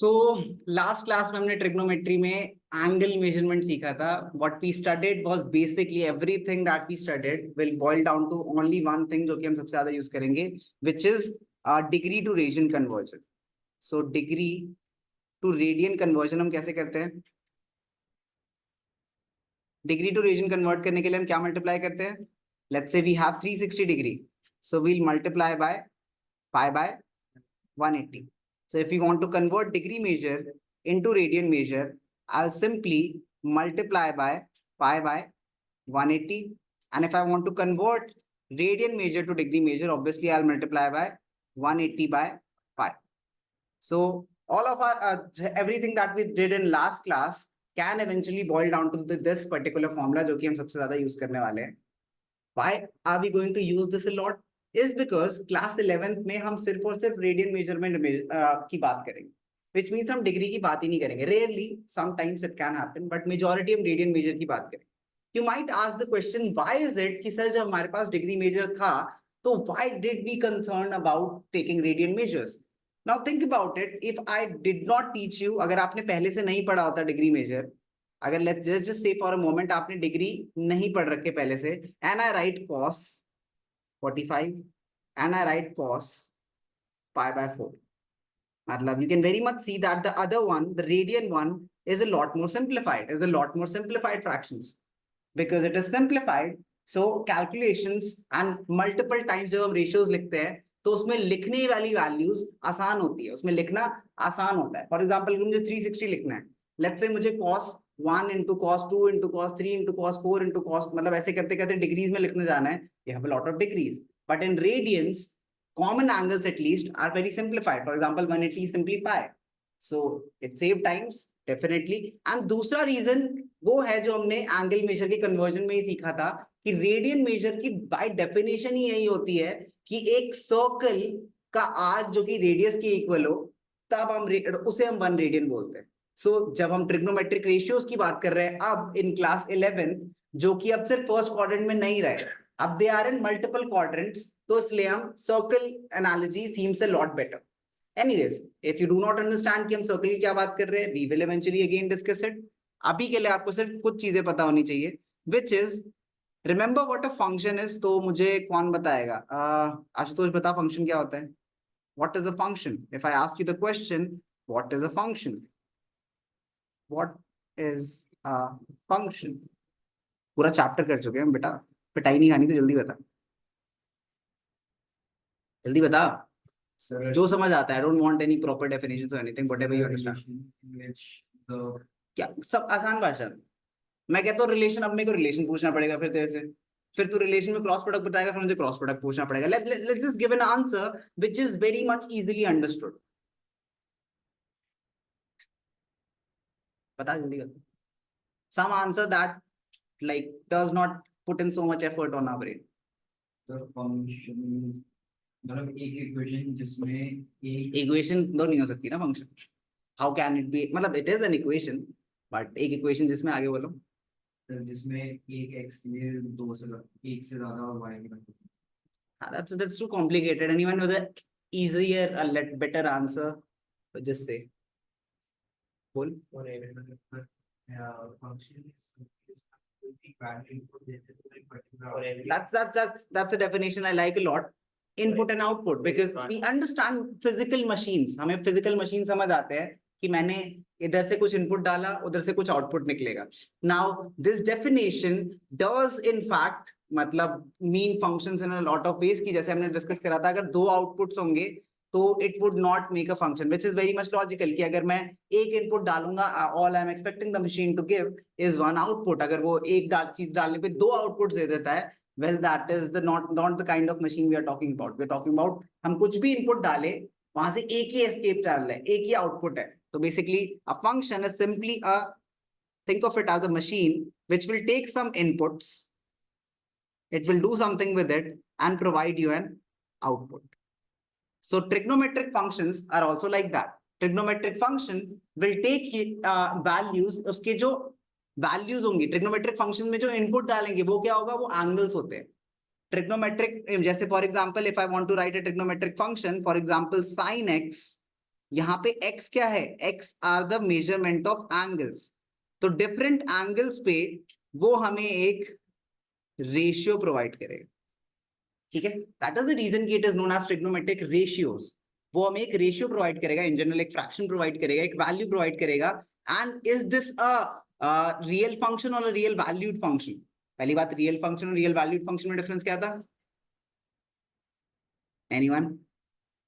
So last class में हमने trigonometry में एंगल मेजरमेंट सीखा था. What we studied was basically everything that we studied will boil down to only one thing जो कि हम सबसे ज्यादा यूज करेंगे, which is degree to radian conversion. So degree to radian conversion हम कैसे करते हैं? डिग्री टू रेडियन कन्वर्ट करने के लिए हम क्या मल्टीप्लाई करते हैं? Let's say we have 360 degree, so we'll multiply by pi by 180. So if we want to convert degree measure into radian measure, I'll simply multiply by pi by 180. And if I want to convert radian measure to degree measure, obviously I'll multiply by 180 by pi. So all of our everything that we did in last class can eventually boil down to this particular formula जो कि हम सबसे ज्यादा use करने वाले हैं. Why are we going to use this a lot? Is because class 11th में हम सिर्फ और सिर्फ रेडियन मेजरमेंट की बात करेंगे, which means हम डिग्री की बात ही नहीं करेंगे. Rarely, sometimes it can happen, but majority हम रेडियन मेजर की बात करेंगे. You might ask the question, why is it कि सर जब हमारे पास डिग्री मेजर था तो why did we concern about taking radian measures? Now think about it. If I did not teach you, अगर आपने पहले से नहीं पढ़ा होता डिग्री मेजर, अगर let's just say for a moment आपने डिग्री नहीं पढ़ रखे पहले से, and I right cos 45 and I write cos pi by 4. मतलब you can very much see that the other one, the radian one, is a lot more simplified, is a lot more simplified fractions because it is simplified. So calculations and multiple times जब हम ratios लिखते हैं तो उसमें लिखने वाली values आसान होती है, उसमें लिखना आसान होता है. For example, मुझे 360 लिखना है, let's say मुझे cos 1 into cos 2 into cos 3 into cos 4 into cos, मतलब ऐसे करते करते डिग्रीज में लिखने जाना है. You have a lot of degrees, but in radians, common angles at least are very simplified. For example, 180 is simply pi, so it save times definitely. And दूसरा reason वो है जो हमने एंगल मेजर के कन्वर्जन में ही सीखा था कि रेडियन मेजर की बाय डेफिनेशन ही यही होती है कि एक सर्कल का आर्क जो कि रेडियस के इक्वल हो, तब हम उसे हम 1 रेडियन बोलते हैं. सो जब हम ट्रिग्नोमेट्रिक रेशियोज की बात कर रहे हैं अब इन क्लास 11th, जो कि अब सिर्फ फर्स्ट क्वाड्रेंट में नहीं रहे, अब they are in multiple quadrants, तो इसलिए हम circle analogy seems a lot better. Anyways, if you do not understand कि हम सर्कल की क्या बात कर रहे हैं, we will eventually again discuss it. अभी के लिए आपको सिर्फ कुछ चीजें पता होनी चाहिए, which is remember what a function is. तो मुझे कौन बताएगा? आशुतोष बता फंक्शन क्या होता है. What is a function? If I ask you the question what is a function, What is a function? पूरा चैप्टर कर चुके हैं बेटा, पिटाई नहीं खानी तो जल्दी बता, जल्दी बता. Sir, जो समझ आता है. I don't want any proper definitions or anything, whatever you understand. क्या सब आसान भाषा में मैं कहता हूँ रिलेशन. अब मेरे को रिलेशन पूछना पड़ेगा फिर तेरे से, फिर तू रिलेशन में क्रॉस प्रोडक्ट बताएगा, फिर मुझे क्रॉस प्रोडक्ट पूछना पड़ेगा. Let's just give an answer which is very much easily understood. बता जल्दी कर. Some answer that like does not put in so much effort on our brain. The function, मतलब एक इक्वेशन जिसमें एक इक्वेशन दो नहीं हो सकती ना function. How can it be? मतलब it is an equation, but एक इक्वेशन जिसमें आगे बोलो जिसमें एक x के लिए एक से ज्यादा और y के लिए. that's too complicated. Anyone with a easier a better answer, just say. बोल. Function is that's a definition I like a lot. Input and output, because we understand physical machines. हमें physical machine समझ आते हैं कि मैंने इधर से कुछ इनपुट डाला, उधर से कुछ आउटपुट निकलेगा. Now this definition does in fact मतलब mean functions in a lot of ways कि जैसे हमने डिस्कस करा था, अगर दो आउटपुट्स होंगे तो it would not make a function, which is very much logical कि अगर मैं एक इनपुट डालूंगा, all I am expecting the machine to give is one output. अगर वो एक चीज डालने पे दो आउटपुट दे देता है, well that is the not the kind of machine we are talking about. We are talking about हम कुछ भी इनपुट डाले वहां से एक ही एस्केप चल रहा है, एक ही आउटपुट है. तो basically a function is simply a, think of it as a machine which will take some inputs, it will do something with it and provide you an output. So trigonometric functions are also like that. Trigonometric function will take values, उसके जो values होंगी trigonometric function में जो input डालेंगे वो क्या होगा, वो angles होते हैं. Trigonometric, जैसे for example if I want to write a trigonometric function, for example sin x यहाँ पे x क्या है, x are the measurement of angles, तो डिफरेंट एंगल्स पे वो हमें एक रेशियो प्रोवाइड करेगा, ठीक है। दैट इज द रीजन कि it is known as trigonometric ratios. वो हमें एक रेशियो प्रोवाइड करेगा, इन जनरल एक फ्रैक्शन प्रोवाइड करेगा, एक वैल्यू प्रोवाइड करेगा। And is this a real function और रियल वैल्यूड फंक्शन? पहली बात, रियल फंक्शन और रियल वैल्यूड फंक्शन में डिफरेंस क्या था? एनीवन?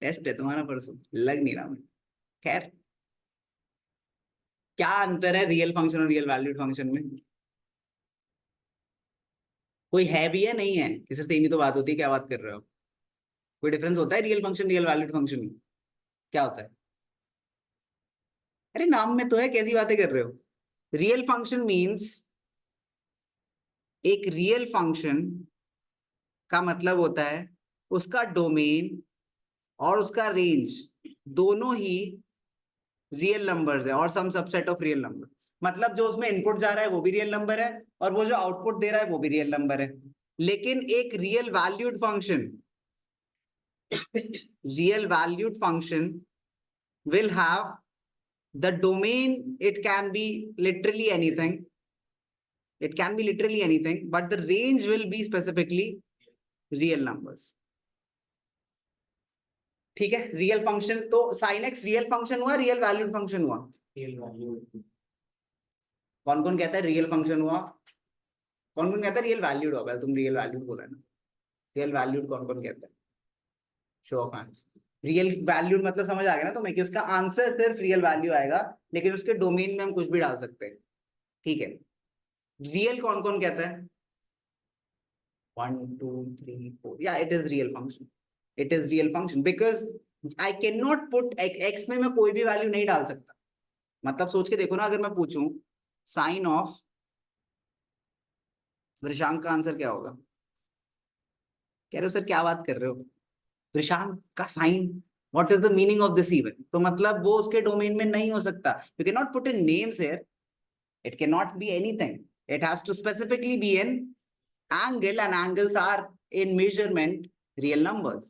टेस्ट है तुम्हारा परसों, लग नहीं रहा मुझे। खैर, क्या अंतर है रियल फंक्शन और रियल वैल्यूड फंक्शन में? कोई है भी है, नहीं है कि सिर्फ सेम ही तो बात होती है? क्या बात कर रहे हो? कोई डिफरेंस होता है real function real valued function में? क्या होता है? अरे नाम में तो है, कैसी बातें कर रहे हो? रियल फंक्शन मींस, एक रियल फंक्शन का मतलब होता है उसका डोमेन और उसका रेंज दोनों ही रियल नंबर्स है और सम सबसेट ऑफ रियल नंबर। मतलब जो उसमें इनपुट जा रहा है वो भी रियल नंबर है और वो जो आउटपुट दे रहा है वो भी रियल नंबर है। लेकिन एक real valued function will have the domain, it can be literally anything, but the range will be specifically real numbers, ठीक है। रियल फंक्शन तो sin x रियल फंक्शन हुआ, रियल वैल्यूड फंक्शन हुआ? Real value. कौन कौन कहता है real function हुआ? कौन कौन कहता है रियल वैल्यूड होगा? तुम रियल वैल्यूड बोला ना, रियल वैल्यूड कौन कौन कहता है? Show off hands. Real valued मतलब समझ आ गया ना तुम्हें कि उसका आंसर सिर्फ रियल वैल्यू आएगा, लेकिन उसके डोमेन में हम कुछ भी डाल सकते हैं, ठीक है। रियल कौन कौन कहता है? 1 2 3 4, yeah, it is real function, it is real function because I cannot put x में मैं कोई भी वैल्यू नहीं डाल सकता। मतलब सोच के देखो ना, अगर मैं पूछूं साइन ऑफ वृषांक का आंसर क्या होगा? कह रहे हो सर क्या बात कर रहे हो, वृषांक का sign, what is the meaning of this even? तो मतलब वो उसके डोमेन में नहीं हो सकता। You can not put in names here, it cannot be anything, it has to specifically be an angle, and angles are in measurement real numbers,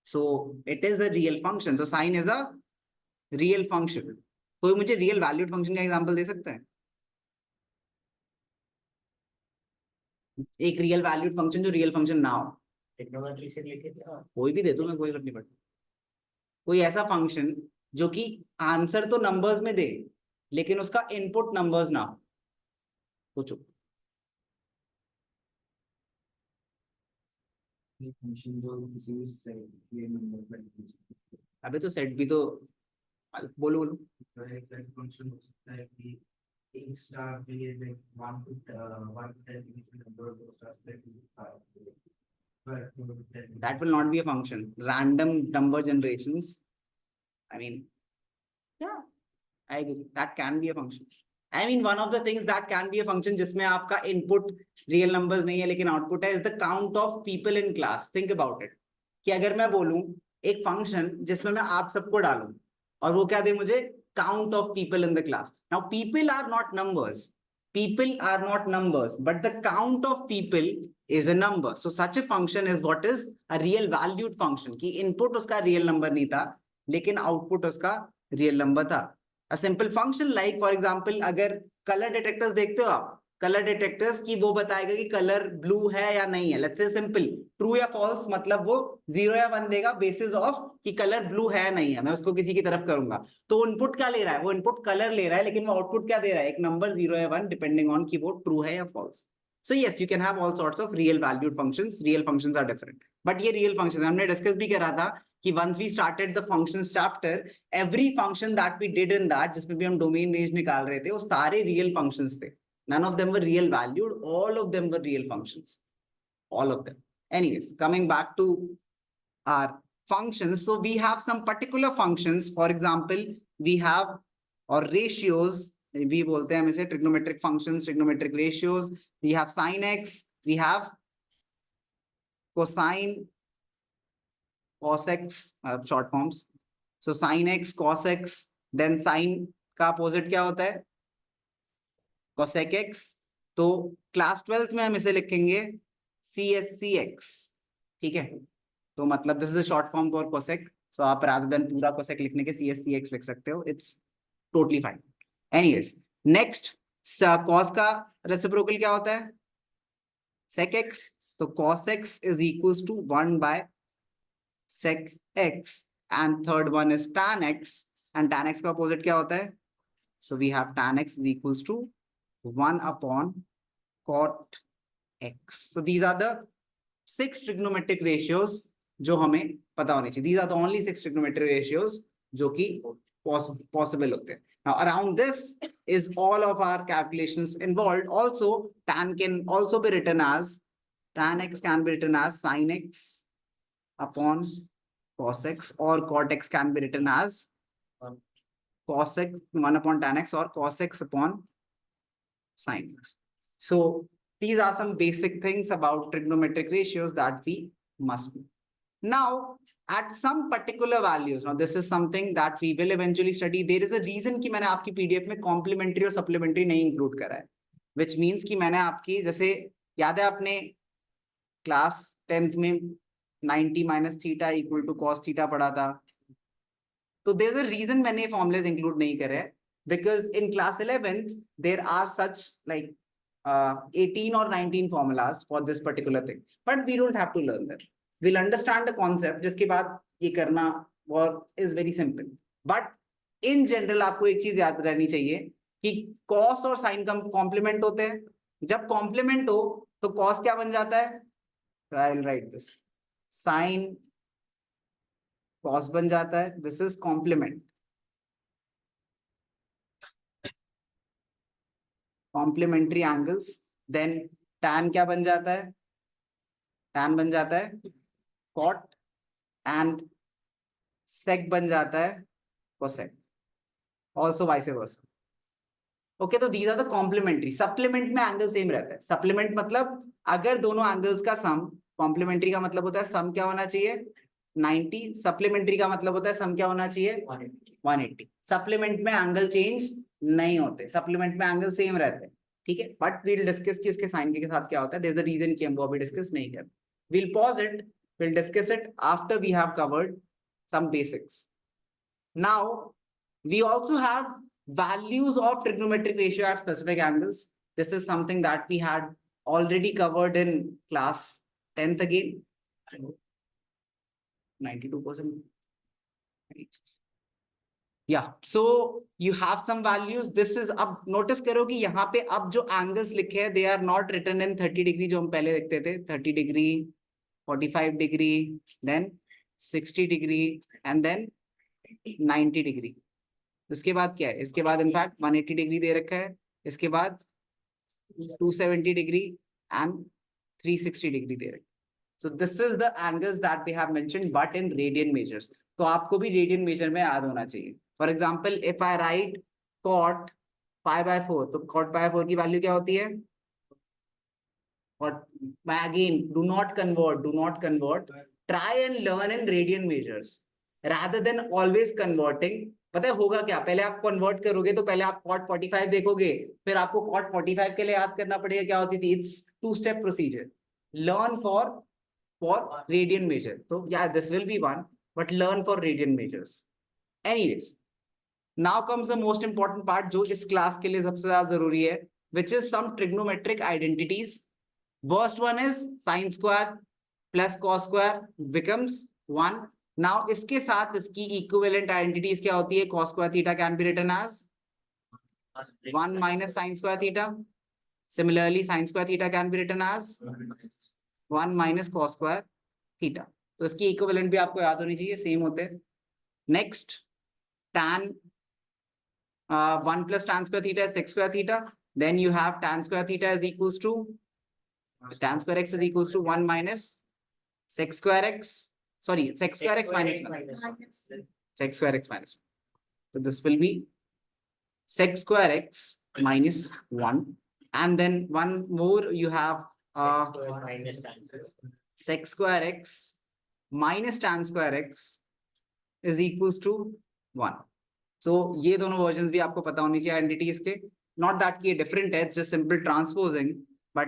so it is a real function, so sine is a real function। कोई मुझे real valued function का example दे सकता है? एक real valued function जो real function ना हो, टेक्नोमेट्री से रिलेटेड क्या? कोई भी दे दो, मैं कोई फर्क नहीं पड़ता। कोई ऐसा फंक्शन जो कि आंसर तो नंबर्स में दे लेकिन उसका इनपुट नंबर्स ना हो, सोचो। फंक्शन जो किसी भी सेट के नंबर पर अबे तो सेट भी तो, बोलो बोलो। एक फंक्शन हो सकता है कि एक स्टार के लिए लाइक 1 to 10 की नंबर ऑफ स्टार्स पे That will not be a function. Random number generations, I mean, yeah, I agree, that can be a function. I mean, one of the things that can be a function जिसमें आपका input real numbers नहीं है लेकिन output है, is the count of people in class. Think about it, कि अगर मैं बोलूं एक function जिसमें मैं आप सबको डालूं और वो क्या दे मुझे, count of people in the class. Now people are not numbers, but the count of people is a number, so such a function is what is a real valued function, कि input उसका real number नहीं था लेकिन output उसका real number था। A simple function like for example, अगर color detectors देखते हो आप, कलर डिटेक्टर्स की वो बताएगा कि कलर ब्लू है या नहीं है। लेट्स से सिंपल ट्रू या फॉल्स, मतलब वो 0 या 1 देगा बेसिस ऑफ कि कलर ब्लू है या नहीं है। मैं उसको किसी की तरफ करूंगा तो इनपुट क्या ले रहा है, वो इनपुट कलर ले रहा है, लेकिन वो आउटपुट क्या दे रहा है, एक नंबर 0 या 1 डिपेंडिंग ऑन कि वो ट्रू है या false. So yes, you can have all sorts of real valued functions. Real functions are different, but ये real functions हमने डिस्कस भी करा था कि once we started the functions chapter, every function that we did in that, जिसमें भी हम domain range निकाल रहे थे, वो सारे real functions थे। None of them were real valued, all of them were real functions, all of them। Anyways, coming back to our functions, so we have some particular functions, for example we have or ratios, we बोलते हैं हम इसे trigonometric functions, trigonometric ratios। we have sin x, we have cosine, cos x, short forms, so sin x, cos x, then sin का opposite क्या होता है, cosec x, तो class 12th में हम इसे लिखेंगे CSC x, ठीक है। तो मतलब this is a short form for cosec, So आप rather than पूरा cosec लिखने के CSCX लिख सकते हो. It's totally fine. Anyways, next cos का reciprocal क्या होता है? Sec x. तो cos x is equals to 1 by sec x, and third one is tan x, and tan x का opposite क्या होता है? So we have tan x is equals to 1 upon cot x. So these are the 6 trigonometric ratios जो हमें पता होने चाहिए. These are the only 6 trigonometric ratios जो कि possible होते हैं. Now around this is all of our calculations involved. Also tan can also be written as, tan x can be written as sin x upon cos x, or cot x can be written as cos x 1 upon tan x, or cos x upon sin x. So these are some basic things about trigonometric ratios that we must know. Now, at some particular values, now this is something that we will eventually study. There is a reason कि मैंने आपकी PDF में complementary और supplementary नहीं include करा है, which means कि मैंने आपकी, जैसे याद है आपने class 10th में 90 minus theta equal to cos theta पढ़ा था, तो there is a reason मैंने formulas include नहीं करे हैं, because in class 11th there are such like 18 or 19 formulas for this particular thing, but we don't have to learn them. We'll understand the concept, जिसके बाद ये करना और is very simple. But in general आपको एक चीज याद रहनी चाहिए कि cos और sin का complement होते हैं. जब complement हो तो cos क्या बन जाता है? So I'll write this. Sin cos बन जाता है. This is complement. Complementary angles. Then tan क्या बन जाता है? Tan बन जाता है cot, and sec बन जाता है cosec. Also vice versa. Okay, तो these are the complementary. Supplement में angle same रहता है. Supplement मतलब अगर दोनों angles का sum, complementary का मतलब होता है sum क्या होना चाहिए? 90. Supplementary का मतलब होता है sum क्या होना चाहिए? 180. Supplement में angle change नहीं होते. Supplement में angle same रहते हैं. ठीक है? But we'll discuss कि उसके sin के साथ क्या होता है. There's a reason कि हम वो अभी discuss नहीं कर. We'll pause it. We'll discuss it after we have covered some basics. Now, we also have values of trigonometric ratio at specific angles. This is something that we had already covered in class 10th again. 92%. Yeah, so you have some values. This is, अब notice करो कि यहाँ पे अब जो angles लिखे हैं, they are not written in 30 degree जो हम पहले देखते थे. 30 degree, 45 degree, then 60 degree, and then 90 degree. इसके बाद क्या है? इसके बाद इनफैक्ट 180 डिग्री दे रखा है. इसके बाद 270 डिग्री and 360 डिग्री दे रखा है. So this is the angles that they have mentioned, but in radian measures. तो आपको भी radian measure में याद होना चाहिए. For example, if I write cot pi by 4, तो cot pi by 4 की वैल्यू क्या होती है? Or again, do not convert. Try and learn in radian measures rather than always converting. पता है होगा क्या? पहले आप कन्वर्ट करोगे तो पहले आप cot 45 देखोगे, फिर आपको cot 45 के लिए याद करना पड़ेगा क्या होती थी. It's two-step procedure. Learn for radian measure. So yeah, this will be one, but learn for radian measures. Anyways, now comes the most important part जो इस क्लास के लिए सबसे ज्यादा जरूरी है, which is some trigonometric identities. First one is sin square plus cos square becomes 1. Now इसके साथ इसकी equivalent identities क्या होती है? Cos square theta can be written as 1 minus sin square theta. Similarly, sin square theta can be written as 1 minus cos square theta. तो इसकी equivalent भी आपको याद होनी चाहिए, same होते हैं. Next, tan 1 plus tan square theta is sec square theta. Then you have tan square theta is equals to tan square x is equals to 1 minus sec square x. Sorry, sec square x minus 1. Sec square x minus 1. So this will be sec square x minus 1. And then one more you have sec square x minus tan square x is equals to 1. So ये दोनों versions भी आपको पता होनी चाहिए identities के. Not that ये different है, it's just simple transposing, but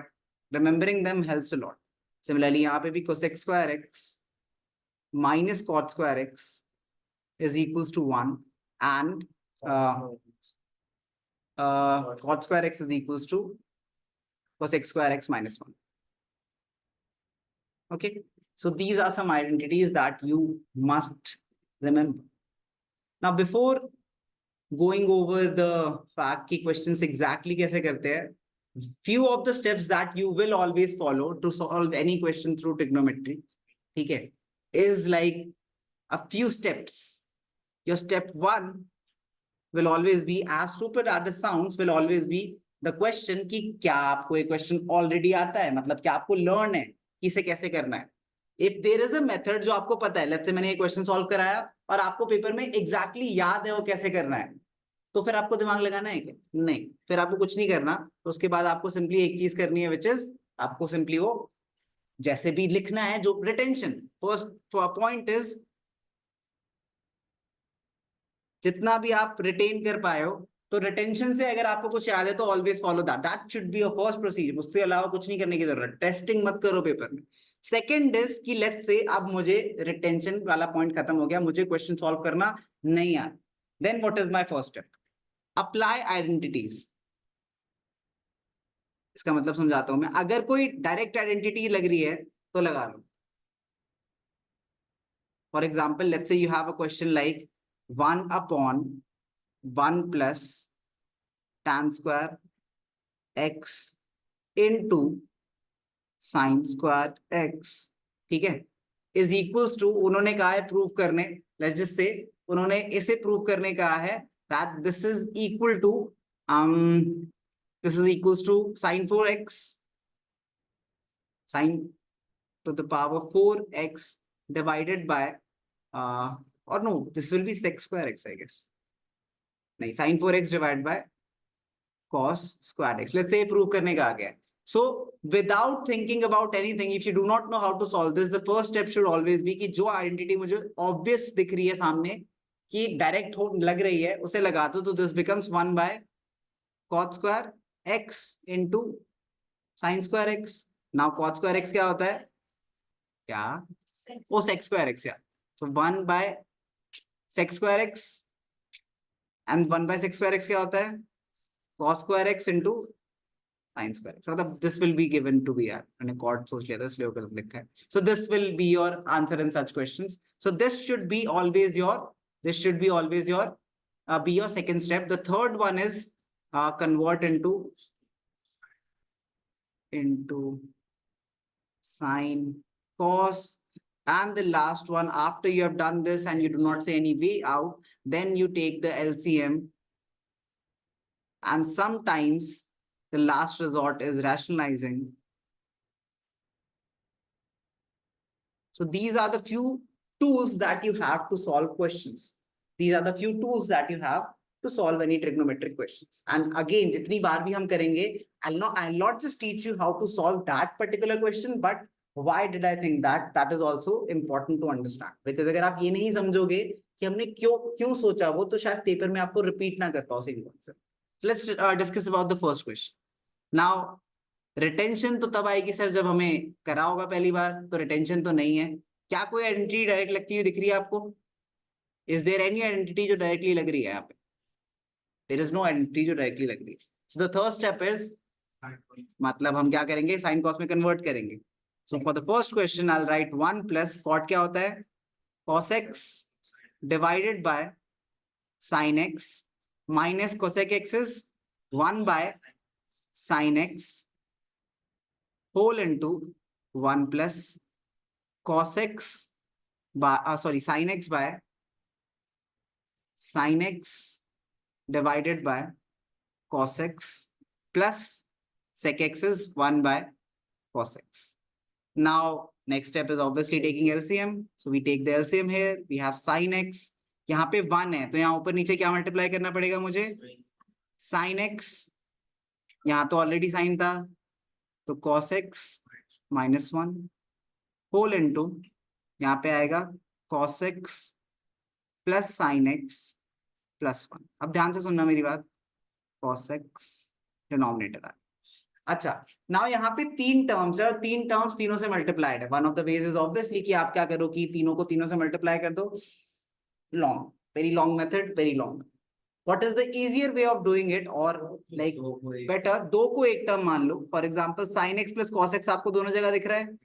remembering them helps a lot. Similarly, यहाँ पे भी cosec square x minus cot square x is equals to 1 and cot square x is equals to cos x square x minus 1. Okay, so these are some identities that you must remember. Now, before going over the fact ki questions exactly kaise karte hai, few of the steps that you will always follow to solve any question through trigonometry, okay, is like a few steps. Your step 1 will always be, as stupid as it sounds, will always be the question कि क्या आपको एक question already आता है, मतलब क्या आपको learn है कि इसे कैसे करना है. If there is a method जो आपको पता है, let's say मैंने ये question solve कराया और आपको पेपर में exactly याद है वो कैसे करना है, तो फिर आपको दिमाग लगाना है क्या? नहीं, फिर आपको कुछ नहीं करना. तो उसके बाद आपको सिंपली एक चीज करनी है, which is आपको सिंपली वो जैसे भी लिखना है, जो रिटेंशन. फर्स्ट पॉइंट इज जितना भी आप रिटेन कर पाए हो, तो रिटेंशन से अगर आपको कुछ याद है तो always follow that should be your first procedure. उससे अलावा कुछ नहीं करने की जरूरत. टेस्टिंग मत करो पेपर में. सेकंड इज कि लेट्स से अब मुझे रिटेंशन वाला पॉइंट खत्म हो गया, मुझे क्वेश्चन सॉल्व करना नहीं आता. Then what is my first step? Apply identities. इसका मतलब समझाता हूं मैं. अगर कोई डायरेक्ट आइडेंटिटी लग रही है तो लगा लो. For example, let's say you have a question like 1 upon 1 plus tan square x into sin square x, ठीक है, इज इक्वल्स टू, उन्होंने कहा है प्रूव करने, लेट्स जस्ट से उन्होंने इसे प्रूव करने कहा है that this is equal to sin 4x sin to the power 4x divided by or no, this will be sec square x, I guess. नहीं, sin 4x divided by cos square x. Let's say prove करने का आ गया. So without thinking about anything, if you do not know how to solve this, the first step should always be कि जो identity मुझे obvious दिख रही है सामने कि direct हो लग रही है, उसे लगा दो. तो this becomes 1 by cot square x into sin square x. Now cot square x क्या होता है? क्या? वो sec square x. या so 1 by sec square x and 1 by sec square x क्या होता है? cos square x into sin square x. मतलब this will be given to be, यार मैंने cot सोच लिया था इसलिए गलत लिखा है. So this will be your answer in such questions. So this should be always your second step. The third one is convert into sine, cos, and the last one, after you have done this and you do not see any way out, then you take the LCM, and sometimes the last resort is rationalizing. So these are the few tools that you have to solve questions. These are the few tools that you have to solve any trigonometric questions. And again, jitni baar bhi hum karenge, I'll not just teach you how to solve that particular question, but why did I think that? That is also important to understand. Because अगर आप ये नहीं समझोगे कि हमने क्यों सोचा वो, तो शायद पेपर में आपको रिपीट ना कर पाओ same concept. Let's discuss about the first question. Now, retention तो तब आएगी सर जब हमें करा होगा पहली बार, तो रिटेंशन तो नहीं है. क्या कोई आइडेंटिटी डायरेक्ट लगती हुई दिख रही है आपको? इज देयर एनी आइडेंटिटी जो डायरेक्टली लग रही है यहाँ पे? देयर इज नो आइडेंटिटी जो डायरेक्टली लग रही है. So the third step is, मतलब हम क्या करेंगे? साइन कॉस में कन्वर्ट करेंगे. So for the first question I will write 1 plus cot क्या होता है? cos x divided by sin x minus cosec x is 1 by sin x whole into 1 plus cos x by sin x by sin x divided by cos x plus sec x is 1 by cos x. Now next step is obviously taking LCM. So we take the LCM here. We have sin x. यहाँ पे 1 है तो यहाँ ऊपर नीचे क्या multiply करना पड़ेगा मुझे? sin x. यहाँ तो ऑलरेडी साइन था तो cos x minus 1 whole into यहाँ पे आएगा cos x plus sin x plus 1. अब ध्यान से सुनना मेरी बात. cos x डिनोमिनेटर है. अच्छा, नाउ यहाँ पे 3 टर्म्स है और 3 टर्म्स तीनों से मल्टीप्लाइड है. One of the ways is obviously कि आप क्या करो कि तीनों को तीनों से मल्टीप्लाई कर दो. long, very long method, very long. What is the easier way of doing it, or like better, दो को एक टर्म मान लो. For example, sin x plus cos x आपको दोनों जगह दिख रहा है.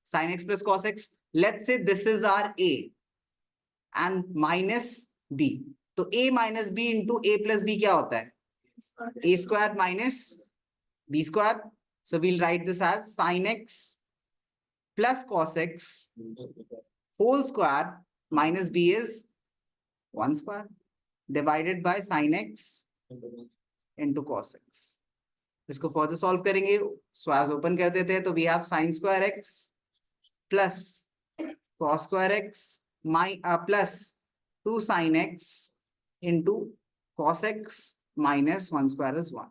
Sin x plus cos x. Let's say this is our a and minus b. तो a minus b into a plus b क्या होता है? A square minus b square. So we'll write this as sin x plus cos x whole square minus b is 1 square divided by sin x into cos x. इसको further solve करेंगे, squares open कर देते हैं, तो we have sin square x plus cos square x plus 2 sin x into cos x minus 1 square is 1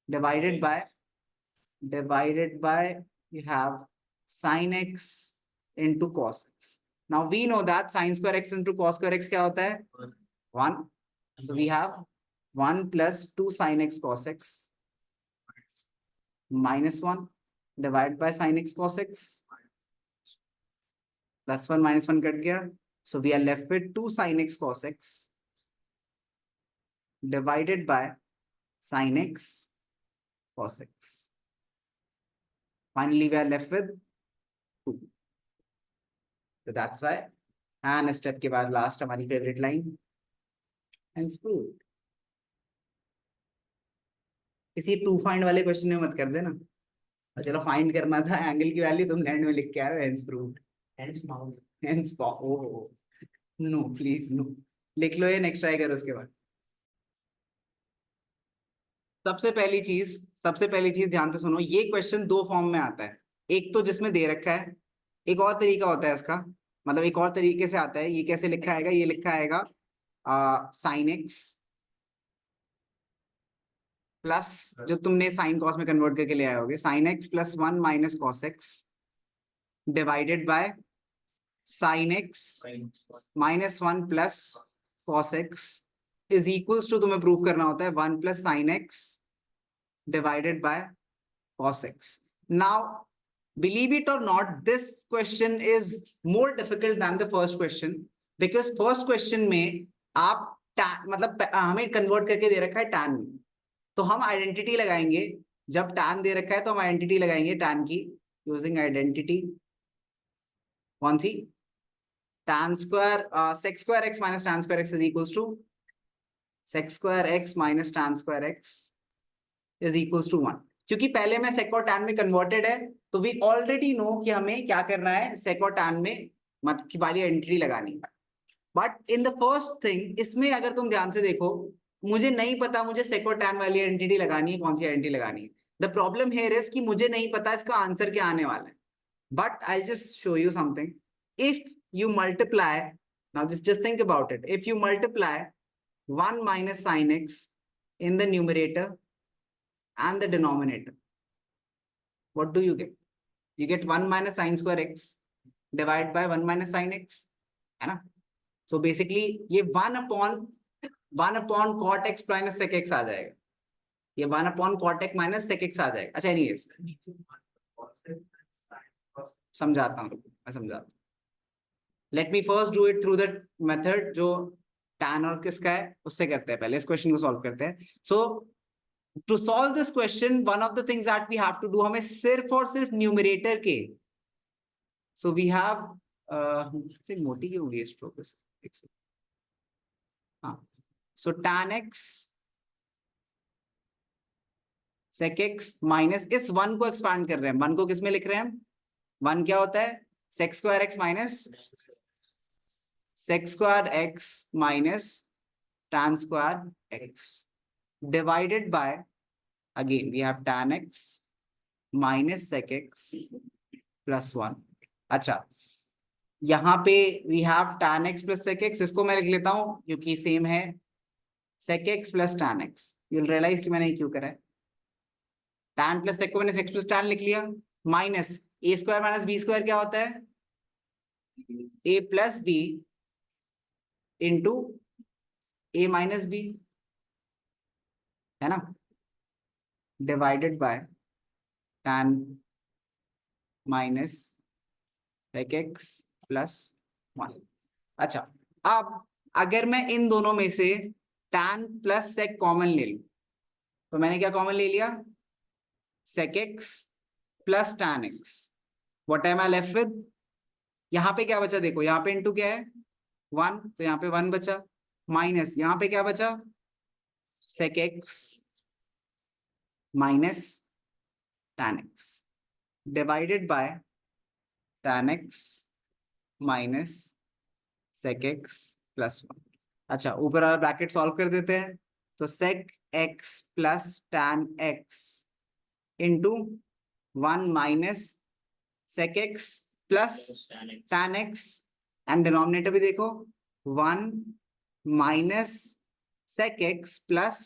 divided by you have sin x into cos x. Now we know that sin square x into cos square x क्या होता है? 1. So we have 1 plus 2 sin x cos x minus 1 divided by sin x cos x plus 1 minus 1 cut गया. So we are left with 2 sin x cos x divided by sin x cos x. Finally, we are left with 2. So that's why. And step के बाद last हमारी favorite line. Hence proved. इसी to find वाले question में मत कर देना. चलो फाइंड करना था एंगल की वैल्यू, तुम एंड में लिख के आ रहे हो hence proved. Hence oh no please no, लिख लो ये, नेक्स्ट ट्राई करो उसके बाद. सबसे पहली चीज ध्यान से सुनो. ये क्वेश्चन दो फॉर्म में आता है. एक तो जिसमें दे रखा है, एक और तरीका होता है इसका, मतलब एक और तरीके से आता है. ये कैसे लिखा आएगा? ये लिखा आएगा साइन एक्स प्लस, जो तुमने साइन कॉस में कन्वर्ट करके ले आए होगे, sine x plus 1 minus cos x divided by sine x minus 1 plus cos x is equals to, तुम्हें प्रूव करना होता है 1 plus sine x divided by cos x. Now, believe it or not, this question is more difficult than the first question, because first question में आप मतलब हमें convert करके दे रखा है tan में, तो हम आइडेंटिटी लगाएंगे. जब tan दे रखा है तो हम आइडेंटिटी लगाएंगे tan की, यूजिंग आइडेंटिटी. कौन सी? tan square sec square x minus tan square x is equals to sec square x minus tan square x is equals to 1. क्योंकि पहले में sec और tan में कन्वर्टेड है, तो we already know कि हमें क्या करना है, sec और tan में मतलब की वाली आइडेंटिटी लगानी है. But in the first thing, इसमें अगर तुम ध्यान से देखो, मुझे नहीं पता मुझे sec और tan वाली आइडेंटिटी लगानी है, कौन सी आइडेंटिटी लगानी है. द प्रॉब्लम हियर इज कि मुझे नहीं पता इसका आंसर क्या आने वाला है. But I just show you something. If you multiply, now just think about it, if you multiply 1 minus sin x in the numerator and the denominator, what do you get? You get 1 minus sin square x divided by 1 minus sin x, है ना. So basically ये 1 upon cot x minus sec x आ जाएगा. ये 1 upon cot x minus sec x आ जाएगा. अच्छा anyways, समझाता हूँ, मैं समझाता हूँ. Let me first do it through the method जो tan और किसका है उससे करते हैं. पहले इस क्वेश्चन को सॉल्व करते हैं. So to solve this question, one of the things that we have to do, हमें सिर्फ और सिर्फ न्यूमरेटर के, so we have मोटी क्यों होगी स्ट्रोक, हाँ, so tan x sec x minus इस 1 को एक्सपांड कर रहे हैं. 1 को किस में लिख रहे हैं हम? 1 क्या होता है? sec square x minus sec square x minus tan square x divided by, again we have tan x minus sec x plus 1. अच्छा, यहाँ पे we have tan x plus sec x, इसको मैं लिख लेता हूँ क्योंकि सेम है. sec x plus tan x, you'll realize कि मैंने क्यों करा है. tan plus sec को मैंने sec plus tan लिख लिया, minus a square minus b square क्या होता है? a plus b into a minus b, है ना, divided by tan minus sec x plus 1. अच्छा, अब अगर मैं इन दोनों में से tan प्लस sec कॉमन ले लूं, तो मैंने क्या कॉमन ले लिया, sec x plus tan x, what am I left with, यहाँ पे क्या बचा देखो, यहाँ पे इंटू क्या है 1, तो यहाँ पे 1 बचा, माइनस यहाँ पे क्या बचा sec x minus tan x divided bye tan x minus sec x plus 1। अच्छा, ऊपर वाला ब्रैकेट सॉल्व कर देते हैं, तो sec x plus tan x into 1 minus sec x plus tan x, and denominator भी देखो 1 minus sec x plus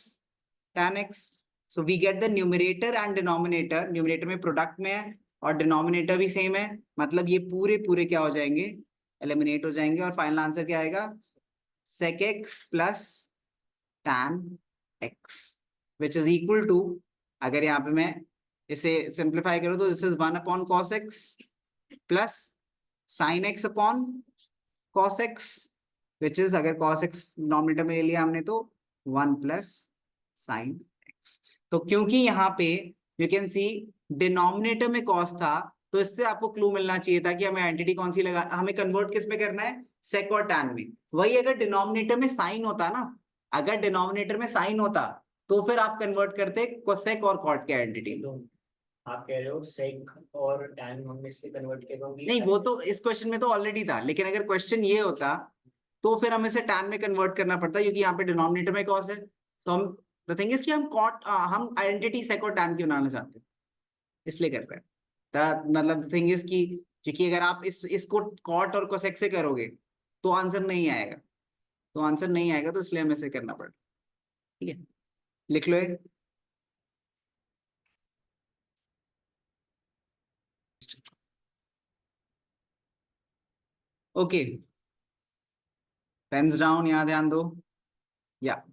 tan x, so we get the numerator and denominator, numerator में प्रोडक्ट में है और डिनोमिनेटर भी सेम है, मतलब ये पूरे पूरे क्या हो जाएंगे, एलिमिनेट हो जाएंगे, और फाइनल आंसर क्या आएगा, sec x plus tan x which is equal to, अगर यहाँ पे मैं इसे सिंप्लीफाई करूँ तो this is 1 upon cos x plus sin x upon cos x, which is, अगर cos x डिनोमिनेटर में ले लिया हमने तो 1 प्लस sin x। तो क्योंकि यहाँ पे यू कैन सी डिनोमिनेटर में cos था, तो इससे आपको क्लू मिलना चाहिए था कि हमें आइडेंटिटी कौन सी लगा, हमें कन्वर्ट किस में करना है, sec और tan में। वही अगर डिनोमिनेटर में साइन होता ना, अगर डिनोमिनेटर में साइन होता तो फिर आप कन्वर्ट करते sec और cot की आइडेंटिटी। आप कह रहे हो सेक और टैन हमने इसलिए कन्वर्ट किया क्योंकि नहीं, वो तो इस क्वेश्चन में तो ऑलरेडी था, लेकिन अगर क्वेश्चन ये होता तो फिर हमें इसे tan में कन्वर्ट करना पड़ता, क्योंकि यहाँ पे डिनोमिनेटर में cos है, तो हम, द थिंग इज कि हम आइडेंटिटी sec और tan की बनाना चाहते हैं, इसलिए कर रहे हैं। मतलब द थिंग इज कि क्योंकि अगर आप इसको cot और cosec से करोगे तो आंसर नहीं आएगा, तो आंसर नहीं आएगा, तो इसलिए हमें इसे करना पड़ेगा। ठीक है, लिख लो ये। ओके, पेन्स डाउन, यहाँ ध्यान दो। या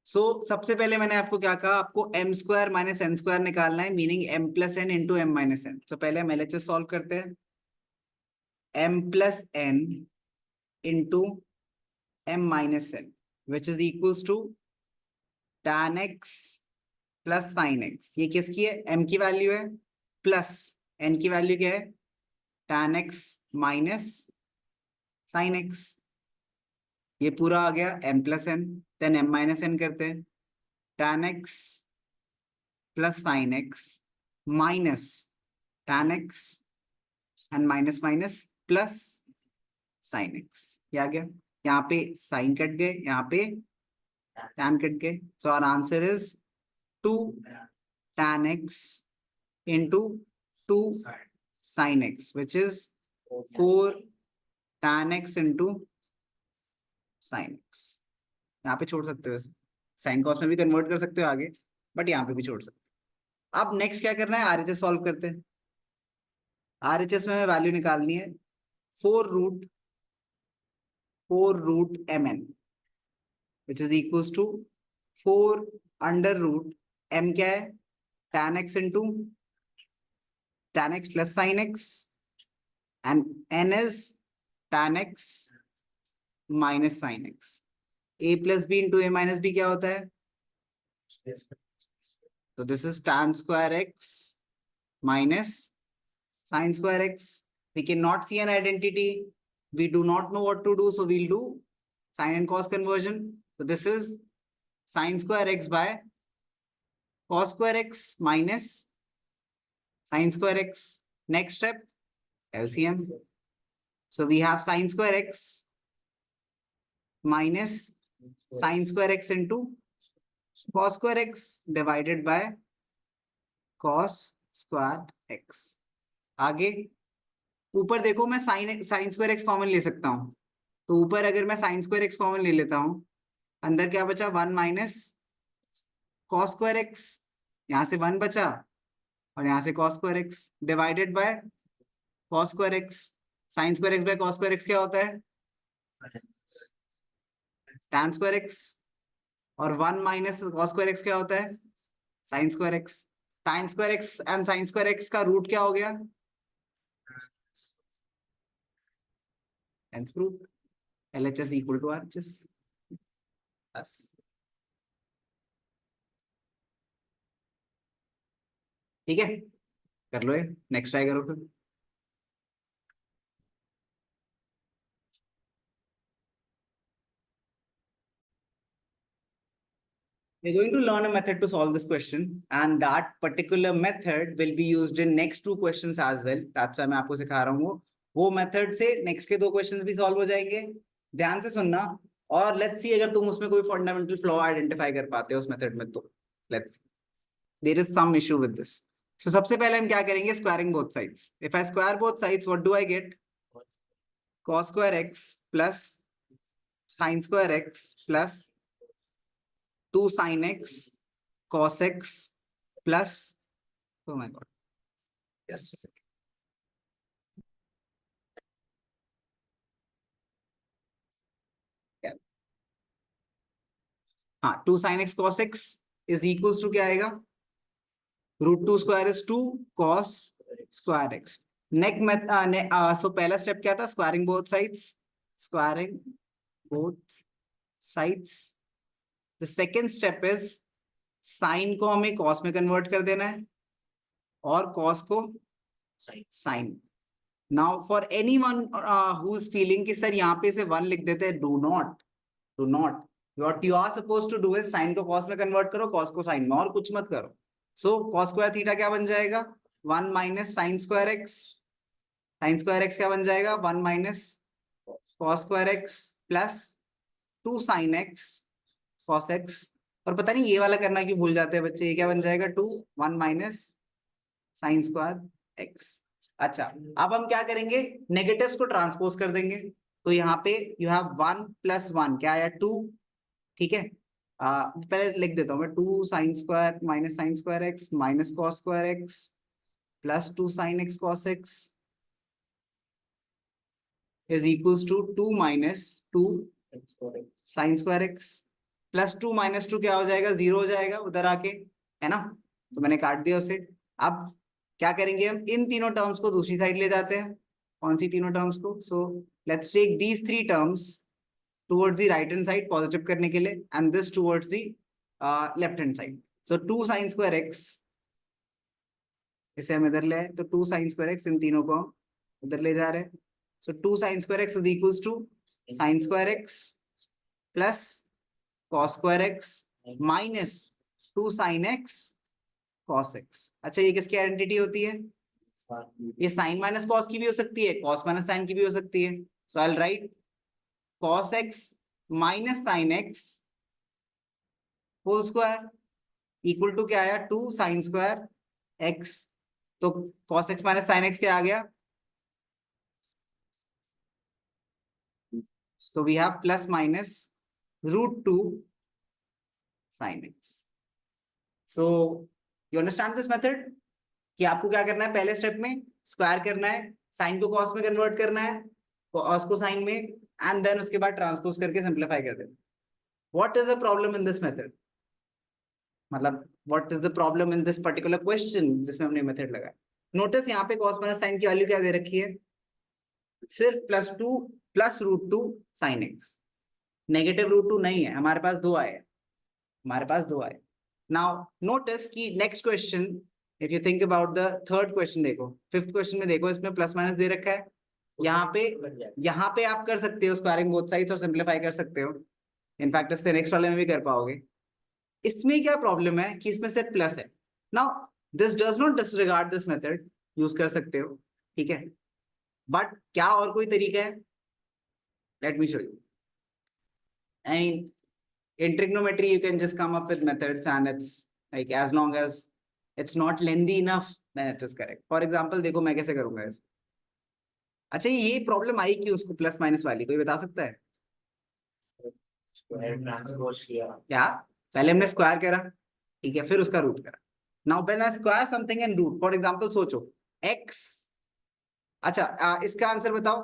सबसे पहले मैंने आपको क्या कहा, आपको m square minus n square निकालना है, meaning m plus n into m minus n। तो पहले हम LHS सॉल्व करते हैं, m plus n into m minus n which is equals to tan x plus sine x। ये किसकी है, m की वैल्यू है, प्लस n की वैल्यू क्या है, tan x minus sine x। ये पूरा आ गया m plus n, then m minus n करते हैं, tan x plus sine x minus tan x and minus minus plus sine x। ये आ गया, यहाँ पे साइन कट गए, यहाँ पे tan कट गए, so our answer is 2 tan x into 2 sine x which is 4 tan x into sine x। यहाँ पे छोड़ सकते हो, साइन कॉस में भी कन्वर्ट कर सकते हो आगे, बट यहाँ पे भी छोड़ सकते हो। अब नेक्स्ट क्या करना है, RHS सॉल्व करते हैं। RHS में हमें वैल्यू निकालनी है 4 root mn which is equals to 4 under root m क्या है, tan x into tan x plus sine x and n is tan x minus sine x। a plus B into a minus B क्या होता है, तो this is tan square x minus sin square x. We cannot see an identity, we do not know what to do, so we'll do sin and cos conversion. So this is sin square x by cos square x minus sin square x. Next step, LCM. So we have sin square x minus sin square x into cos square x divided by cos square x. आगे ऊपर देखो, मैं sign square x common ले सकता हूँ, तो ऊपर अगर मैं साइन स्क्वायर एक्स कॉमन ले लेता हूँ, अंदर क्या बचा 1 माइनस कॉस स्क्वायर एक्स, यहाँ से 1 बचा और यहाँ से cos square x divided by cos square x. Sign square x by cos square x क्या होता है, tan स्क्वायर एक्स, और 1 माइनस कॉस स्क्वायर एक्स क्या होता है, sign square x. tan square x and sign square x का root क्या हो गया, hence proof। LHS equal to RHS. बस ठीक है, कर लो ये, नेक्स्ट ट्राई करो फिर। We're going to learn a method to solve this question, and that particular method will be used in next two questions as well. That's why मैं आपको सिखा रहा हूँ वो मेथड से नेक्स्ट के दो क्वेश्चंस भी सॉल्व हो जाएंगे। ध्यान से सुनना, और लेट्स सी अगर तुम उसमें कोई फंडामेंटल फ्लॉ आइडेंटिफाई कर पाते हो उस मेथड में, तो let's, there is some issue with this. So सबसे पहले हम क्या करेंगे, squaring both sides. If I square both sides, what do I get? cos square x plus sin square x plus 2 sin x cos x plus, oh my god, just a second. हाँ, 2 sin x cos x is equals to क्या आएगा? √2 square is 2 cos square x. Next so पहला step क्या था? Squaring both sides, squaring both sides. The second step is sine को हमें cos में convert कर देना है और कॉस को sine. Now for anyone who is feeling कि सर यहाँ पे से 1 लिख देते हैं, do not what you are suppose to do is sine को कॉस में कन्वर्ट करो, कॉस को साइन में, और कुछ मत करो। सो कॉस स्क्वायर थीटा क्या बन जाएगा? 1 minus sine square x. Sign square x क्या बन जाएगा? 1 minus cos square x plus 2 sine x cos x. और पता नहीं ये वाला करना क्यों भूल जाते हैं बच्चे, ये क्या बन जाएगा? 1 माइनस साइन स्क्वायर एक्स। अच्छा, अब हम क्या करेंगे? नेगेटिव्स को ट्रांसपोज कर देंगे। तो यहाँ पे यू हैव 1 प्लस 1 क्या आया? 2। ठीक है, पहले लिख देता हूँ मैं, 2 sine square minus sine square x minus cos square x plus 2 sine x cos x is equals to 2 minus 2 sine square x plus 2 minus 2 क्या हो जाएगा? 0 हो जाएगा उधर आके, है ना? तो मैंने काट दिया उसे। अब क्या करेंगे हम? इन तीनों टर्म्स को दूसरी साइड ले जाते हैं। कौन सी तीनों टर्म्स को? So let's take these 3 terms towards the right hand side positive करने के लिए, and this towards the left hand side. So 2 sine square x, इसे हम इधर ले आए, तो 2 साइन स्क्वायर एक्स, इन तीनों को उधर ले जा रहे हैं। So 2 sine square x is equals to sine square x plus cos square x minus 2 sin x cos x। अच्छा, ये किसकी आइडेंटिटी होती है? ये sin माइनस cos की भी हो सकती है, cos माइनस sin की भी हो सकती है। So I will write cos x minus sin x whole square equal to क्या आया? 2 sin स्क्वायर x। तो cos x minus sin x क्या आ गया? तो we have plus minus √2 sin x। So you understand this method कि आपको क्या करना है? पहले स्टेप में स्क्वायर करना है, साइन को कॉस में कन्वर्ट करना है, कॉस को साइन में, एंड देन उसके बाद ट्रांसपोज करके सिंपलीफाई कर देना। What is the problem in this method? मतलब what is the problem in this particular question जिसमें हमने मेथड लगाया? नोटिस यहाँ पे कॉस माइनस साइन की वैल्यू क्या दे रखी है? सिर्फ +2 प्लस √2 sin x। नेगेटिव √2 नहीं है, हमारे पास 2 आए, हमारे पास 2 आए। नाउ नोटिस कि next question, if you think about the third question, देखो फिफ्थ क्वेश्चन में देखो, इसमें प्लस माइनस दे रखा है। यहाँ पे आप कर सकते हो स्क्वायरिंग बोथ साइड्स और सिंपलीफाई कर सकते हो। इनफैक्ट इससे नेक्स्ट वाले में भी कर पाओगे। इसमें क्या प्रॉब्लम है कि इसमें सिर्फ प्लस है। Now this does not disregard this method, use कर सकते हो, ठीक है, बट क्या और कोई तरीका है? Let me show you. I mean, in trigonometry you can just come up with methods, and it's like as long as it's not lengthy enough then it is correct. For example, देखो मैं कैसे करूंगा इस। अच्छा, ये problem आई क्यों उसको plus minus वाली, कोई बता सकता है? क्या पहले हमने स्क्वायर करा, ठीक है, फिर उसका रूट करा। Now when I square something and root, for example सोचो x, अच्छा इसका आंसर बताओ।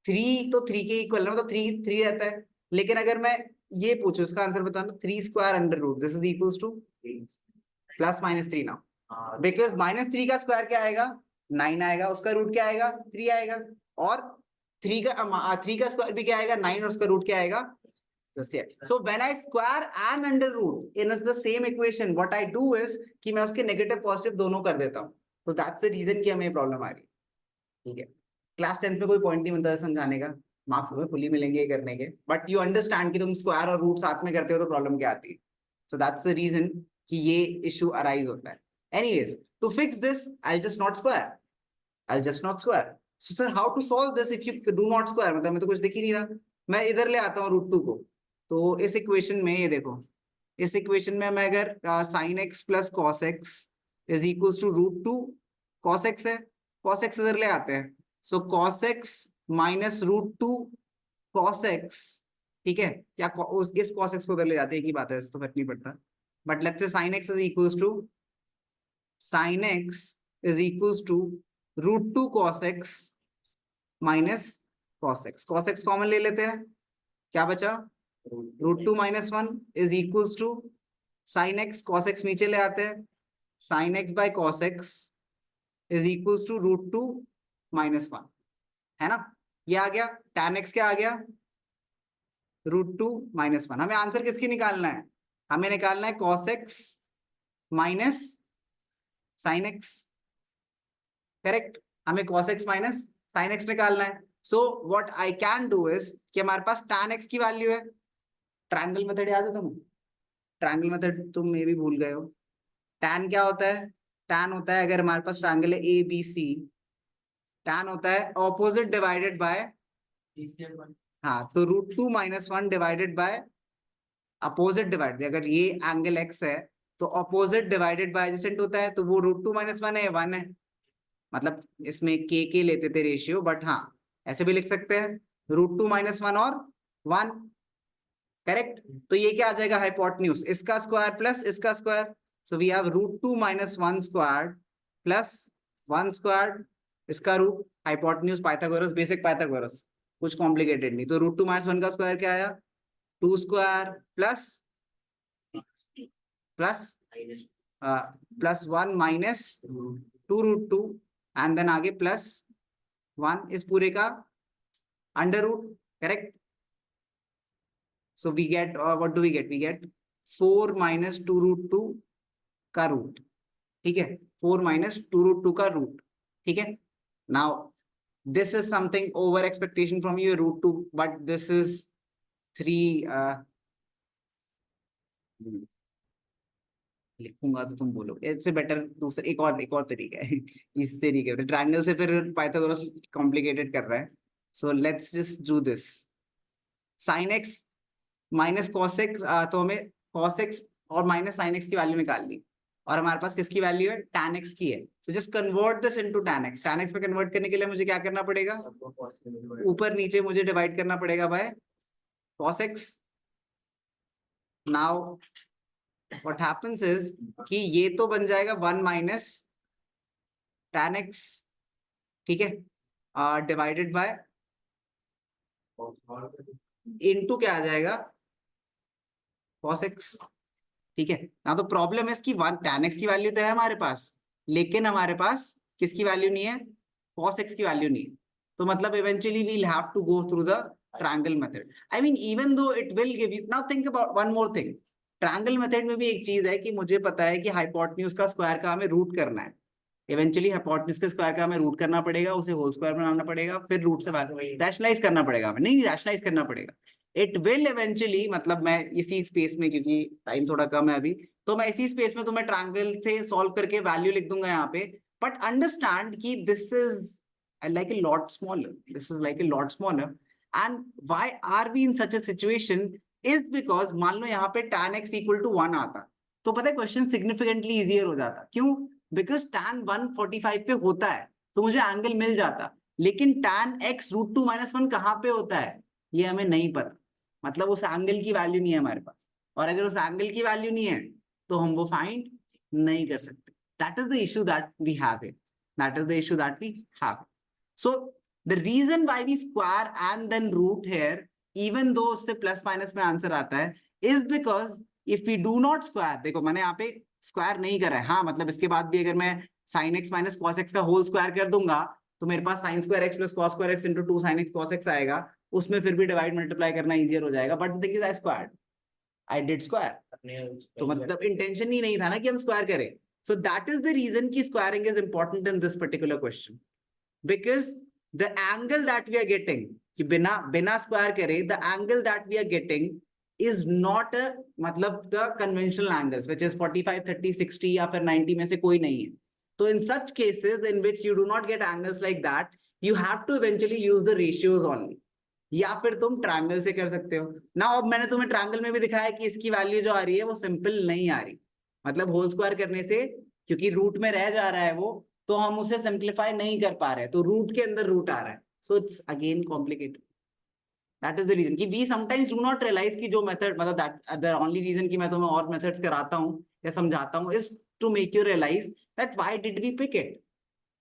3 तो 3 के इक्वल है, मतलब 3 रहता है। लेकिन अगर मैं ये पूछूं इसका आंसर बताना, 3 square under root, this is equals to plus minus 3। Now because -3 का स्क्वायर क्या आएगा? 9 आएगा, उसका रूट क्या आएगा? 3 आएगा। और 3 का स्क्वायर भी क्या आएगा 9 और उसका रूट क्या आएगा 10। So when I square and under root in the same equation, what I do is कि मैं उसके नेगेटिव पॉजिटिव दोनों कर देता हूँ। तो that's the reason कि हमें प्रॉब्लम आ रही है। ठीक है, क्लास 10th में कोई पॉइंट नहीं बनता है समझाने का, मार्क्स हमें फुली मिलेंगे ये करने के, बट यू अंडरस्टैंड कि तुम स्क्वायर और रूट साथ में करते हो तो प्रॉब्लम क्या आती है। सो दैट्स द रीजन कि ये इशू अराइज होता है। Anyways, to fix this I just not square, I just not square. So sir how to solve this if you do not square, मतलब मैं तो कुछ दिख ही नहीं रहा, मैं इधर ले आता हूँ √2 को। तो इस इक्वेशन में ये देखो, इस इक्वेशन में मैं अगर sin x plus cos x is equals to √2 cos x है, cos x इधर ले आते हैं, सो cos x minus √2 cos x, ठीक है क्या इस cos x को उधर ले जाते हैं, एक ही बात है, तो फर्क नहीं पड़ता, but let's say sin x is equals to sin x is equals to √2 cos x minus cos x common ले लेते हैं, क्या बचा √2 minus 1 is equals to sin x, cos x नीचे ले आते हैं, sin x by cos x is equals to √2 minus 1, है ना, ये आ गया। tan x क्या आ गया √2 माइनस 1। हमें आंसर किसकी निकालना है, हमें निकालना है cos x minus sin x, correct, हमें cos x minus sin x निकालना है। So what I can do is कि हमारे पास tan x की वैल्यू है, ट्रायंगल मेथड याद है तुम्हें, ट्रायंगल मेथड तुम मे भी भूल गए हो। tan क्या होता है, tan होता है अगर हमारे पास ट्रायंगल है ABC, tan होता है ऑपोजिट डिवाइडेड बाय, हाँ तो √2 minus 1 divided by opposite divided, अगर ये एंगल x है तो ऑपोजिट डिवाइडेड बाय एडजेसेंट होता है, तो वो √2 माइनस 1 है, 1 है, मतलब इसमें के लेते थे रेशियो, बट हाँ ऐसे भी लिख सकते हैं √2 माइनस 1 और 1, करेक्ट। तो ये क्या आ जाएगा हाइपोटेन्यूज, इसका स्क्वायर प्लस इसका square, so we have √2 minus 1 square plus 1 square, इसका root, hypotenuse Pythagoras, basic Pythagoras, कुछ कॉम्प्लिकेटेड नहीं। तो √2 माइनस 1 का स्क्वायर क्या आया 2 square plus plus plus 1 minus 2 √2 and then आगे प्लस 1 इस पूरे का under root, correct. So we get what do we get? We get 4 minus 2 √2 का रूट, ठीक है, 4 minus 2 √2 का रूट, ठीक है। Now this is something over expectation from you √2, but this is 3 लिखूंगा तो तुम बोलोगे इससे बेटर, दूसरा एक और तरीका है इससे नहीं करते, ट्रायंगल से फिर पाइथागोरस कॉम्प्लिकेटेड कर रहा है। So let's just do this, sin x minus cos x, तो हमें cos x और माइनस sin x की वैल्यू निकाल ली, और हमारे पास किसकी वैल्यू है tan x की है। So just convert this into tan x, tan x में कन्वर्ट करने के लिए मुझे क्या करना पड़ेगा, ऊपर नीचे मुझे डिवाइड करना पड़ेगा by cos x। Now what happens is कि ये तो बन जाएगा 1 माइनस tan x, ठीक है, डिवाइडेड बाय इनटू क्या आ जाएगा cos x, ठीक है ना। तो प्रॉब्लम है इसकी, 1 tan x की वैल्यू तो है हमारे पास, लेकिन हमारे पास किसकी वैल्यू नहीं है, cos x की वैल्यू नहीं है, तो मतलब eventually we'll have to go through the triangle method. I mean even though it will give you, now think about one more thing, triangle method में भी एक चीज है कि मुझे पता है कि हाइपोटेन्यूज का स्क्वायर का हमें रूट करना है, इवेंचुअली हाइपोटेन्यूज के स्क्वायर का हमें रूट करना पड़ेगा, उसे होल स्क्वायर बनाना पड़ेगा, फिर रूट से रैशनलाइज करना पड़ेगा हमें, नहीं रैशनलाइज करना पड़ेगा, इट विल इवेंचुअली, मतलब मैं इसी स्पेस में, क्योंकि टाइम थोड़ा कम है अभी, तो मैं इसी स्पेस में तुम्हें ट्रायंगल से सॉल्व करके वैल्यू लिख दूंगा यहाँ पे, बट अंडरस्टैंड कि this is like a lot smaller, this is like a lot smaller, and why are we in such a situation is because मान लो यहाँ पे tan x equal to 1 आता, तो पता है क्वेश्चन सिग्निफिकेंटली इजियर हो जाता, क्यों, बिकॉज tan 145 पे होता है तो मुझे एंगल मिल जाता, लेकिन tan x √2 माइनस 1 कहाँ पे होता है ये हमें नहीं पता, मतलब उस एंगल की वैल्यू नहीं है हमारे पास, और अगर उस एंगल की वैल्यू नहीं है तो हम वो फाइंड नहीं कर सकते। That is the issue that we have it, that is the issue that we have. So the reason why we square and then root here, even though उससे प्लस माइनस में आंसर आता है, is because if we do not square, देखो मैंने यहाँ पे square नहीं करा है, हाँ मतलब इसके बाद भी अगर मैं sin x minus cos x का होल स्क्वायर कर दूंगा तो मेरे पास sin square x plus cos square x into 2 sin x cos x आएगा, उसमें फिर भी डिवाइड मल्टीप्लाई करना इजियर हो जाएगा, but the thing is I squared, I did square, तो मतलब इंटेंशन ही नहीं था ना कि हम स्क्वायर करें. So that is the reason कि squaring is important in this particular question, because the angle that we are getting, कि बिना बिना स्क्वायर करे the angle that we are getting is not a मतलब the conventional angles which is 45 30 60 या फिर 90 में से कोई नहीं है. तो in such cases in which you do not get angles like that, you have to eventually use the ratios only, या फिर तुम ट्रायंगल से कर सकते हो ना. अब मैंने तुम्हें ट्रायंगल में भी दिखाया कि इसकी वैल्यू जो आ रही है वो सिंपल नहीं आ रही, मतलब होल स्क्वायर करने से क्योंकि रूट में रह जा रहा है वो, तो हम उसे सिंप्लीफाई नहीं कर पा रहे, तो रूट के अंदर रूट आ रहा है, so it's again complicated. That is the reason कि we sometimes do not realize कि जो method मतलब that the only reason कि मैं तुम्हें और methods कराता हूँ या समझाता हूँ is to make you realize that why did we pick it,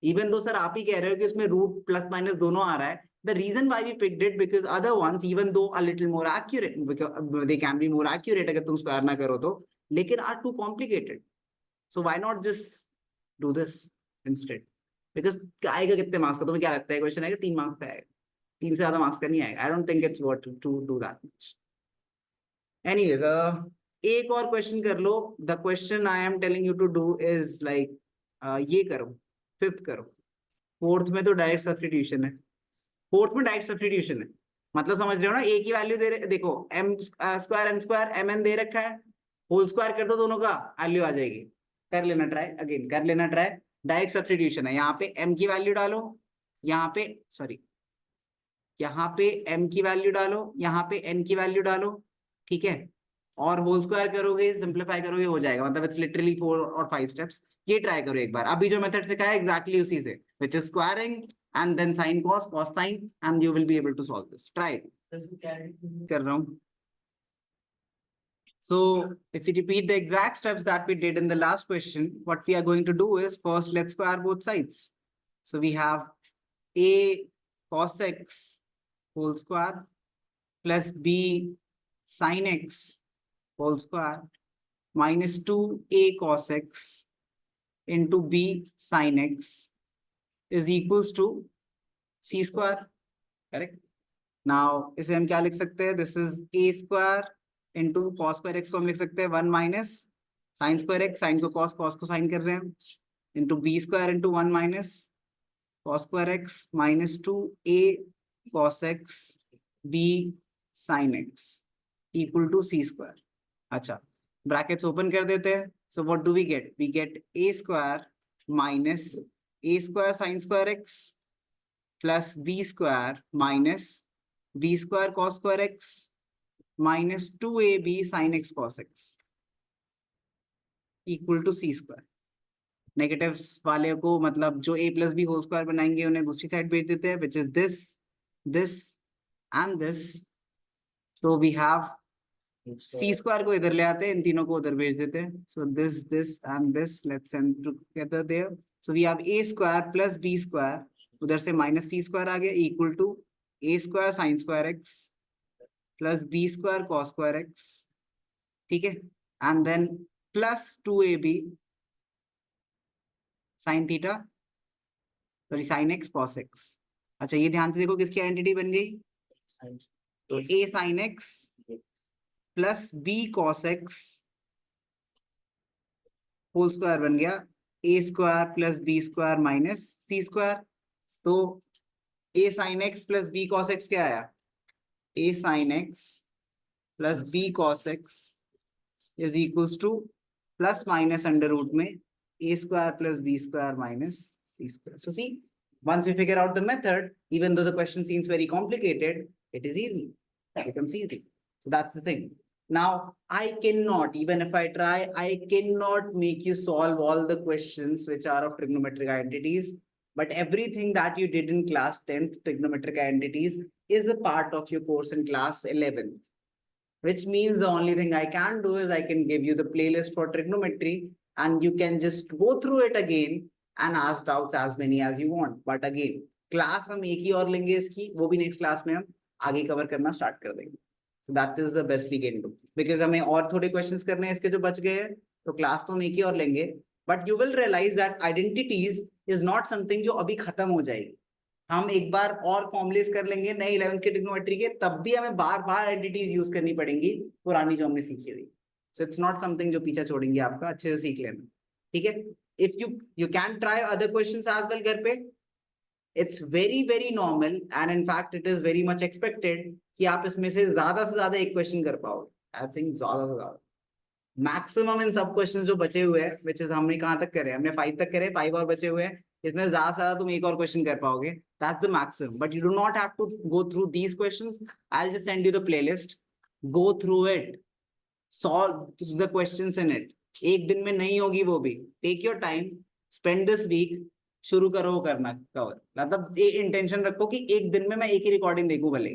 even though sir आप ही कह रहे हो कि उसमें root plus minus दोनों आ रहा है. The reason why we picked it because other ones even though a little more accurate because they can be more accurate अगर तुम square ना करो तो, लेकिन are too complicated. So why not just do this instead, because आएगा कितने marks का, तुम्हें क्या लगता है क्वेश्चन आएगा 3 मार्क्स का आएगा, 3 से ज्यादा मार्क्स का नहीं आएगा. I don't think it's worth to do that much. Anyways एक और क्वेश्चन कर लो. The question I am telling you to do is like ये करो, 5th करो. 4th में तो डायरेक्ट सब्स्टिट्यूशन है, 4th में डायरेक्ट सब्स्टिट्यूशन है, मतलब समझ रहे हो ना. ए की वैल्यू दे देखो M square N square M N दे रखा है, होल स्क्वायर कर दो दोनों का, वैल्यू आ जाएगी. कर लेना ट्राई, अगेन कर लेना ट्राई. डायरेक्ट सब्स्टिट्यूशन है, यहाँ पे एम की वैल्यू डालो, यहाँ पे सॉरी यहाँ पे m की वैल्यू डालो, यहाँ पे n की वैल्यू डालो, ठीक है, और होल स्क्वायर करोगे, सिंप्लीफाई करोगे, हो जाएगा. मतलब इट्स लिटरली 4 और 5 स्टेप्स. ये ट्राई करो एक बार. अभी जो मेथड सिखाया एग्जैक्टली उसी से, which is squaring and then sin cos cos sin and you will be able to solve this. Try it. कर रहा हूँ. So if we repeat the exact steps that we did in the last question, what we are going to do is first let's square both sides. So we have a cos x whole square plus b sin x whole square minus 2a cos x into b sin x is equals to c square. Correct? Now इसे हम क्या लिख सकते हैं? This is a square into cos square x को हम लिख सकते हैं 1 minus sin square x, sin को cos, cos को sin कर रहे हैं, into b square into 1 minus cos square x minus 2a cos x b sin x equal to c square. अच्छा, ब्रैकेट्स ओपन कर देते हैं. So what do we get? We get a square minus a square sin square x plus b square minus b square cos square x minus 2ab sin x cos x equal to c square. Negatives वाले को मतलब जो a plus b whole square बनाएंगे उन्हें दूसरी side भेज देते हैं, which is this, this and this. So we have c square को इधर ले आते हैं, इन तीनों को उधर भेज देते हैं. So this and this, let's send together there. So we have a square plus b square, उधर से minus c square आ गया, equal to a square sin square x plus b square cos square x, ठीक है, and then plus 2ab sin theta sorry sin x cos x. अच्छा ये ध्यान से देखो किसकी आइडेंटिटी बन गई, तो a sin x plus b cos x whole square बन गया a स्क्वायर plus b square minus c square. तो a sin x plus b cos x क्या आया, a sin x plus b cos x is equals to plus minus under root में a square plus b square minus c square. So see, once you figure out the method, even though the question seems very complicated, it is easy. It becomes easy. So that's the thing. Now, I cannot, even if I try, I cannot make you solve all the questions which are of trigonometric identities. But everything that you did in class 10th trigonometric identities is a part of your course in class 11th. Which means the only thing I can do is I can give you the playlist for trigonometry and you can just go through it again and ask doubts as many as you want. But again, class हम एक ही और लेंगे इसकी, वो भी next class में हम आगे cover करना start कर देंगे. So that is the best we can do. Because हमें और थोड़े questions करने हैं इसके जो बच गए हैं, तो class तो हम एक ही और लेंगे. But you will realize that identities is not something जो अभी खत्म हो जाएगी. हम एक बार और फॉर्मुलेस कर लेंगे नए 11th के ट्रिग्नोमेट्री के, तब भी हमें बार बार एंटिटीज यूज करनी पड़ेंगी पुरानी जो हमने सीखी हुई। सो इट्स नॉट समथिंग जो पीछा छोड़ेंगे आपका, अच्छे से सीख लेना, ठीक है। If you can try other questions as well घर पे, it's very normal and in fact it is very much expected कि आप इसमें से ज्यादा एक क्वेश्चन कर पाओगे। आई थिंक ज्यादा से ज्यादा मैक्सिमम इन सब क्वेश्चंस जो बचे हुए हैं, विच इज हमने कहाँ तक करे, हमने 5 तक करे, 5 और बचे हुए हैं, इसमें ज्यादा से ज्यादा तुम एक और क्वेश्चन कर पाओगे, that's the maximum. But you do not have to go through these questions, I will just send you the playlist, go through it, solve the questions in it. एक दिन में नहीं होगी वो भी, take your time, spend this week, शुरू करो वो करना कवर। मतलब ये इंटेंशन रखो कि एक दिन में मैं एक ही रिकॉर्डिंग देखूं, भले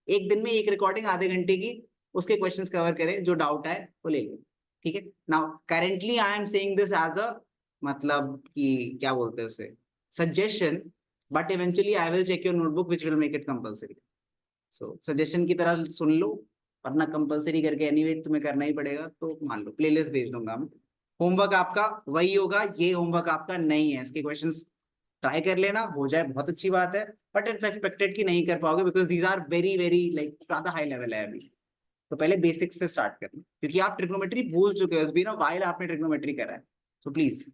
एक दिन में एक रिकॉर्डिंग आधे घंटे की, उसके क्वेश्चंस कवर करे, जो डाउट है वो ले लो, ठीक है। Now currently I am saying this as a, मतलब कि क्या बोलते हैं उसे, suggestion, but eventually I will check your notebook which will make it compulsory. So suggestion की तरह सुन लो, वरना कंपल्सरी करके एनीवे तुम्हें करना ही पड़ेगा, तो मान लो प्लेलिस्ट भेज दूंगा मैं। होमवर्क आपका वही होगा, ये होमवर्क आपका नहीं है, इसके क्वेश्चंस ट्राई कर लेना, हो जाए बहुत अच्छी बात है, बट इट्स एक्सपेक्टेड कि नहीं कर पाओगे because these are very like ज्यादा हाई लेवल है अभी। तो पहले बेसिक्स से स्टार्ट करना, क्योंकि आप ट्रिग्नोमेट्री भूल चुके हो, इस भी ना वाइल आपने ट्रिग्नोमेट्री करा है, सो प्लीज